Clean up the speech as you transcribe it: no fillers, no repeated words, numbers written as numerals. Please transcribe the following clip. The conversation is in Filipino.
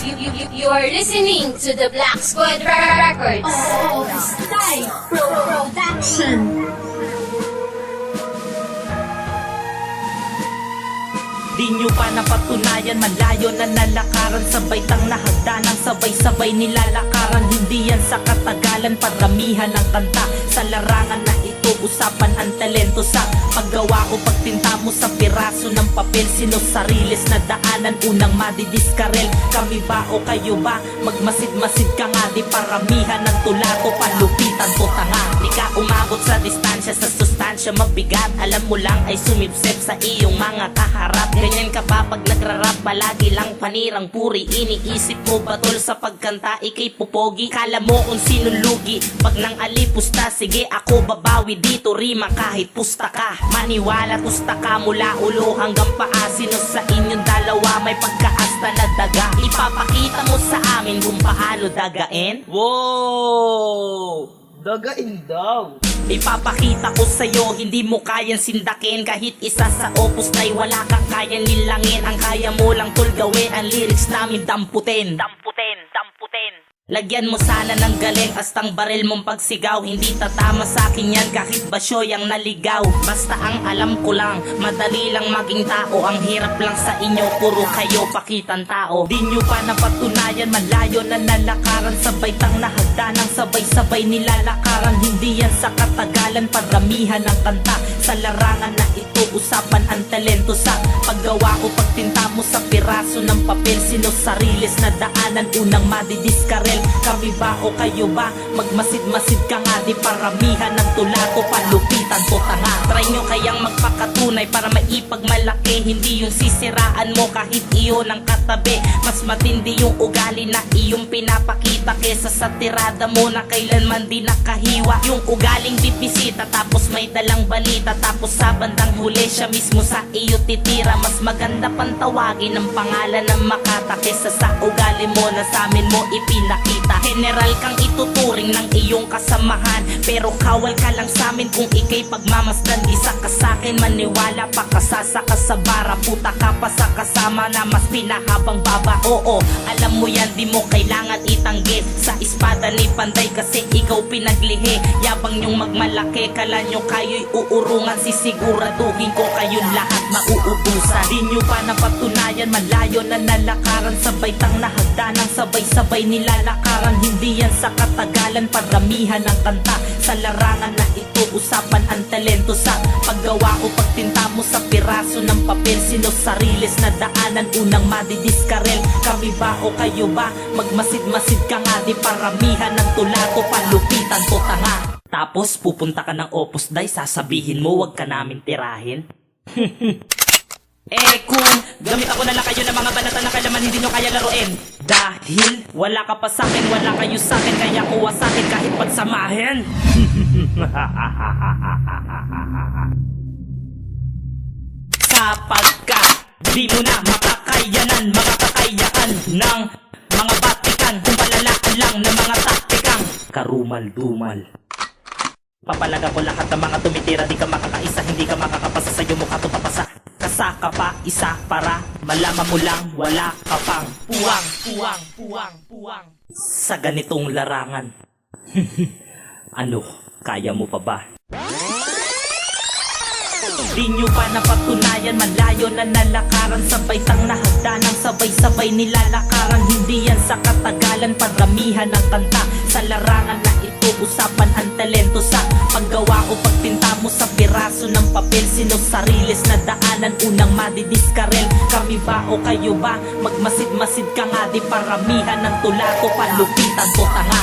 You are listening to the Black Squad Records. Oh, Style Production. Di nyo pa napatunayan, malayo na nalakaran. Sabay tang nahagdanang, sabay-sabay nilalakaran. Hindi yan sa katagalan, paramihan ng kanta. Sa larangan na ito, usapan ang talento. Sa paggawa o pagtinta mo sa piraso ng papel, sino sarilis na daanan, unang madidiskarel. Kami ba o kayo ba? Magmasid-masid ka nga, di paramihan ng tulato, palupitan to tanga. Di ka umabot sa distansya, sa sustansya mabigat. Alam mo lang ay sumipsep sa iyong mga kaharap. Ganyan ka ba pag nagrarap, palagi lang panirang puri. Iniisip mo ba tol sa pagkanta, ikay pupogi? Kala mo kung sinong lugi, pag nang alipusta, sige ako babawi dito. Rima kahit pusta ka, maniwala pusta ka. Mula ulo hanggang paa, sino sa inyong dalawa may pagkaasta na daga? Ipapakita mo sa amin kung paano dagain? Wow! Dagain daw. Ipapakita ko sa'yo, hindi mo kayang sindakin. Kahit isa sa opus na'y wala kang kayang lilangin. Ang kaya mo lang tol gawin, ang lyrics namin damputin. Damputin, damputin. Lagyan mo sana ng galing, astang baril mong pagsigaw. Hindi tatama sa'kin yan kahit basyoy ang naligaw. Basta ang alam ko lang, madali lang maging tao. Ang hirap lang sa inyo, puro kayo pakitang tao. Di nyo pa napatunayan, malayo na nalakaran. Sabay tang nahagdanang, sabay-sabay nilalakaran. Hindi yan sa katagalan, paramihan ng kanta. Sa larangan na ito, usapan ang talento. Sa paggawa o pagtinta mo sa piraso ng papel, sino sarilis na daanan, unang madidiskarel. Kami ba o kayo ba? Magmasid-masid ka nga, di paramihan ng tulato, palupitan to tanga. Try nyo kayang magpakatunay para maipagmalaki. Hindi yung sisiraan mo kahit iyon ang katabi. Mas matindi yung ugali na iyong pinapakita kesa sa tirada mo na kailanman di nakahiwa. Yung ugaling bibisita tapos may dalang balita, tapos sa bandang huli siya mismo sa iyo titira. Mas maganda pang tawagin ang pangalan ng Makata kesa sa ugali mo na sa amin mo ipinakita. General kang ituturing ng iyong kasamahan, pero kawal ka lang sa amin kung ikay pagmamasdan. Isa ka sa'kin, maniwala pa, kasasa ka sa bara. Puta ka pa sa kasama na mas pinahabang baba. Oo, alam mo yan, di mo kailangan itanggi. Sa espada ni Panday kasi ikaw pinaglihi. Yabang nyong magmalaki, kala nyo kayo'y uurungan. Sisiguraduhin ko kayong lahat mauubusan. Di nyo pa napatunayan, malayo na nalakaran. Sabay tang nahagdanang, sabay-sabay nilalakaran. Hindi yan sa katagalan, paramihan ng kanta. Sa larangan na ito, usapan ang talento. Sa paggawa o pagtinta mo sa piraso ng papel, sino sarilis na daanan, unang madidiskarel. Kami ba o kayo ba? Magmasid-masid ka nga, di paramihan ng tulato, palupitan to tanga. Tapos pupunta ka ng Opus Dai, sasabihin mo wag ka namin tirahin. Kung gamit ako na lang kayo ng mga banata na kailaman hindi nyo kaya laruin. Dahil wala ka pa sa'kin, wala kayo sa'kin, kaya kuha sa'kin kahit pagsamahin. Sapagkat di mo na makakayanan, makakakayakan ng mga batikan, kung palalaan lang ng mga taktikang karumal-dumal. Papalaga ko lahat ng mga tumitira, di ka makakaisa, hindi ka makakapasa, sa'yo mukha to papasa. Kasa ka pa isa para malaman mo lang wala ka pang puwang, puwang, puwang, puwang sa ganitong larangan. Ano, kaya mo pa ba? Di nyo pa napatunayan, malayo na nalakaran. Sabay tang nahagdanang, sabay-sabay nilalakaran. Hindi yan sa katagalan, paramihan ng kanta. Sa larangan na ito, usapan ang talento. Sa paggawa o pagtinta mo sa piraso ng papel, sino sarilis na daanan, unang madidiskarel. Kami ba o kayo ba? Magmasid-masid ka nga, di paramihan ng tulato, palupitan to tanga.